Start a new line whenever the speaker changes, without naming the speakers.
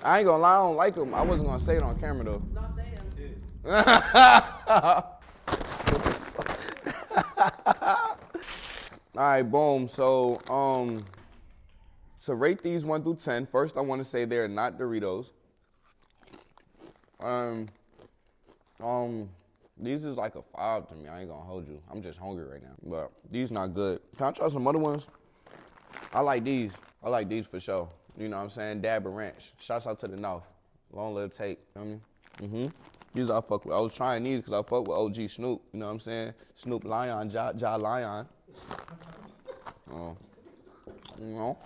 I ain't gonna lie, I don't like them. I wasn't gonna say it on camera though.
No, say him.
All right, boom. So, to rate these 1 through 10, first I want to say they're not Doritos. These is like a 5 to me. I ain't gonna hold you. I'm just hungry right now. But these not good. Can I try some other ones? I like these. I like these for sure. You know what I'm saying? Dab and Ranch. Shouts out to the North. Long live Tate. You know what I mean? These I fuck with. I was trying these because I fuck with OG Snoop. You know what I'm saying? Snoop Lion, Ja Lion. You know?